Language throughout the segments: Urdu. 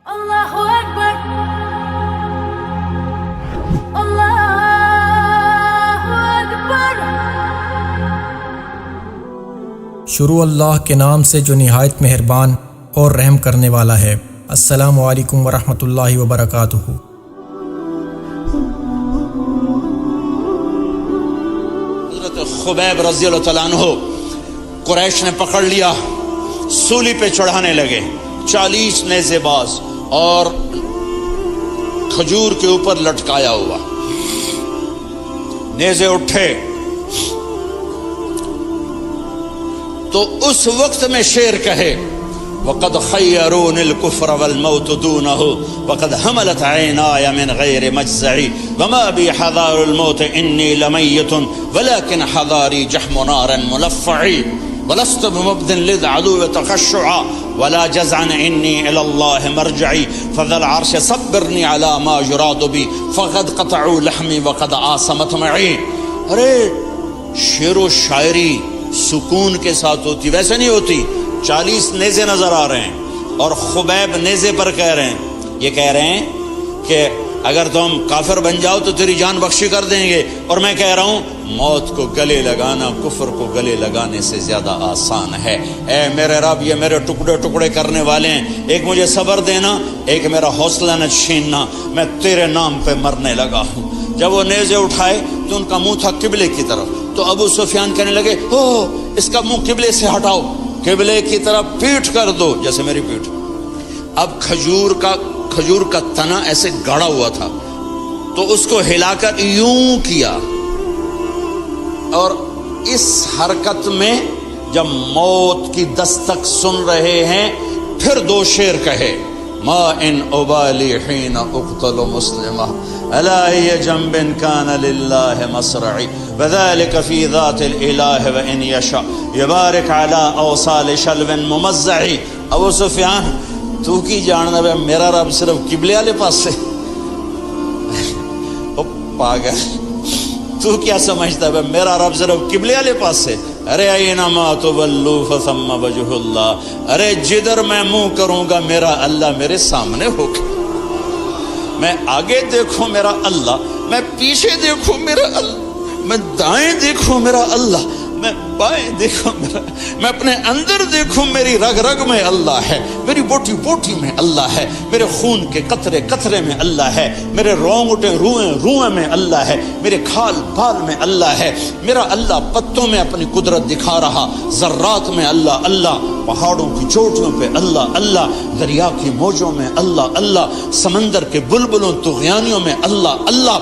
اللہ اکبر اللہ اکبر۔ شروع اللہ کے نام سے جو نہایت مہربان اور رحم کرنے والا ہے۔ السلام علیکم ورحمۃ اللہ وبرکاتہ۔ حضرت خبیب رضی اللہ تعالیٰ عنہ قریش نے پکڑ لیا، سولی پہ چڑھانے لگے، 40 نیزے باز اور کھجور کے اوپر لٹکایا ہوا۔ نیزے اٹھے تو اس وقت میں شعر کہے، وقد خیرون الكفر والموت دونه وقد حملت عینای من غیر مجزعی وما بی حذار الموت انی لمیت ولكن حذاری جحم نار ملفعی ولست بمبد للعدو تخشعا ولا جزعا انی الى اللہ مرجعی فذا العرش صبرنی على ما يراد بی فقد قطعوا لحمی وقد آسمت معی۔ ارے شعر و شاعری سکون کے ساتھ ہوتی، ویسے نہیں ہوتی۔ 40 نیزے نظر آ رہے ہیں اور خبیب نیزے پر کہہ رہے ہیں، یہ کہہ رہے ہیں کہ اگر تم کافر بن جاؤ تو تیری جان بخشی کر دیں گے، اور میں کہہ رہا ہوں موت کو گلے لگانا کفر کو گلے لگانے سے زیادہ آسان ہے۔ اے میرے رب، یہ میرے ٹکڑے ٹکڑے کرنے والے ہیں، ایک مجھے صبر دینا، ایک میرا حوصلہ نہ چھیننا، میں تیرے نام پہ مرنے لگا ہوں۔ جب وہ نیزے اٹھائے تو ان کا منہ تھا قبلے کی طرف، تو ابو سفیان کہنے لگے، او اس کا منہ قبلے سے ہٹاؤ، قبلے کی طرف پیٹ کر دو، جیسے میری پیٹ۔ اب کھجور کا تنا ایسے گاڑا ہوا تھا، تو اس کو ہلا کر یوں کیا، اور اس حرکت میں جب موت کی دستک سن رہے ہیں پھر 2 شعر کہے، ما ان ابالی حین اقتل مسلمہ الا ای جنب کان للہ مصرعی وذلك فی ذات الالہ وان یشاء یبارک علی اوصال شلو ممزعی۔ ابو سفیان تو کی جاننا ہے میرا رب صرف قبلے والے پاس سے؟ او پاگل، تو کیا سمجھتا ہے میرا رب صرف قبلے والے پاس سے؟ ارے اینما تولوا فثم وجہ اللہ، ارے جدھر میں منہ کروں گا میرا اللہ میرے سامنے ہوگا۔ میں آگے دیکھوں میرا اللہ، میں پیچھے دیکھوں میرا اللہ، میں دائیں دیکھوں میرا اللہ، میں بائیں دیکھوں میرا، میں اپنے اندر دیکھوں میری رگ رگ میں اللہ ہے، میری بوٹی بوٹی میں اللہ ہے، میرے خون کے قطرے قطرے میں اللہ ہے، میرے رونگٹے روئیں روئیں میں اللہ ہے، میرے کھال بال میں اللہ ہے، میرا اللہ پتوں میں اپنی قدرت دکھا رہا، ذرات میں اللہ اللہ، پہاڑوں کی چوٹیوں پہ اللہ اللہ، دریا کی موجوں میں اللہ اللہ، سمندر کے بلبلوں طغیانیوں میں اللہ اللہ،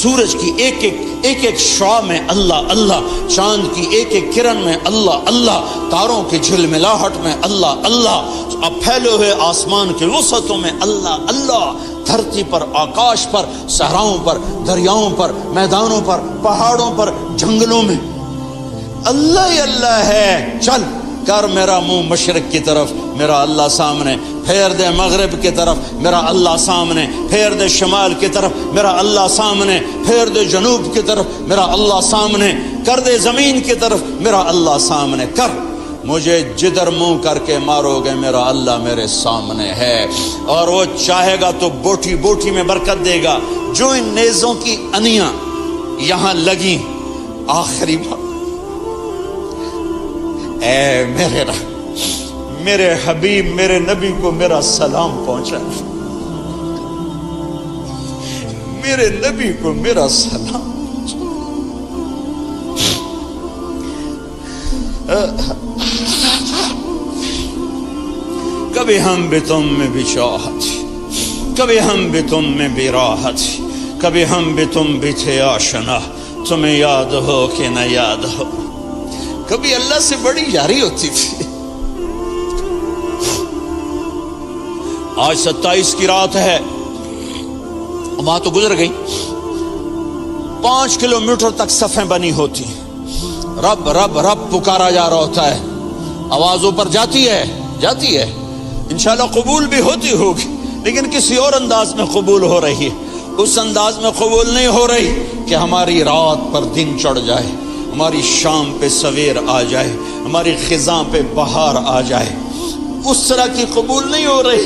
سورج کی ایک ایک شعاع میں اللہ اللہ، چاند کی ایک ایک کرن میں اللہ اللہ، تاروں کی جھلملاہٹ میں اللہ اللہ، اب پھیلے ہوئے آسمان کے وسعتوں میں اللہ اللہ، دھرتی پر آکاش پر صحراؤں پر دریاؤں پر میدانوں پر پہاڑوں پر جنگلوں میں اللہ ہی اللہ ہے۔ چل کر میرا منہ مشرق کی طرف، میرا اللہ سامنے، پھیر دے مغرب کی طرف، میرا اللہ سامنے، پھیر دے شمال کی طرف، میرا اللہ سامنے، پھیر دے جنوب کی طرف، میرا اللہ سامنے، کر دے زمین کی طرف، میرا اللہ سامنے کر، مجھے جدھر منہ کر کے مارو گے میرا اللہ میرے سامنے ہے، اور وہ چاہے گا تو بوٹی بوٹی میں برکت دے گا۔ جو ان نیزوں کی انیاں یہاں لگیں، آخری بات، اے میرے رب، میرے حبیب میرے نبی کو میرا سلام پہنچا، میرے نبی کو میرا سلام کبھی ہم بھی تم میں بھی چاہت، کبھی ہم بھی تم میں بھی راحت، کبھی ہم بھی تم بھی تھے آشنا، تمہیں یاد ہو کہ نہ یاد ہو، کبھی اللہ سے بڑی یاری ہوتی تھی۔ آج 27 کی رات ہے، وہاں تو گزر گئی، 5 کلومیٹر تک صفیں بنی ہوتی، رب رب رب پکارا جا رہا ہوتا ہے، آواز اوپر جاتی ہے انشاءاللہ قبول بھی ہوتی ہوگی، لیکن کسی اور انداز میں قبول ہو رہی ہے، اس انداز میں قبول نہیں ہو رہی کہ ہماری رات پر دن چڑھ جائے، ہماری شام پہ سویر آ جائے، ہماری خزاں پہ بہار آ جائے، اس طرح کی قبول نہیں ہو رہی۔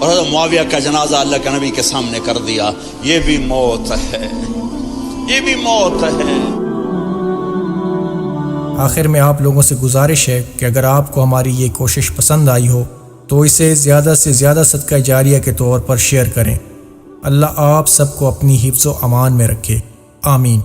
اور حضرت معاویہ کا جنازہ اللہ کے نبی کے سامنے کر دیا. یہ بھی موت ہے، یہ بھی موت ہے. آخر میں آپ لوگوں سے گزارش ہے کہ اگر آپ کو ہماری یہ کوشش پسند آئی ہو تو اسے زیادہ سے زیادہ صدقہ جاریہ کے طور پر شیئر کریں. اللہ آپ سب کو اپنی حفظ و امان میں رکھے. آمین.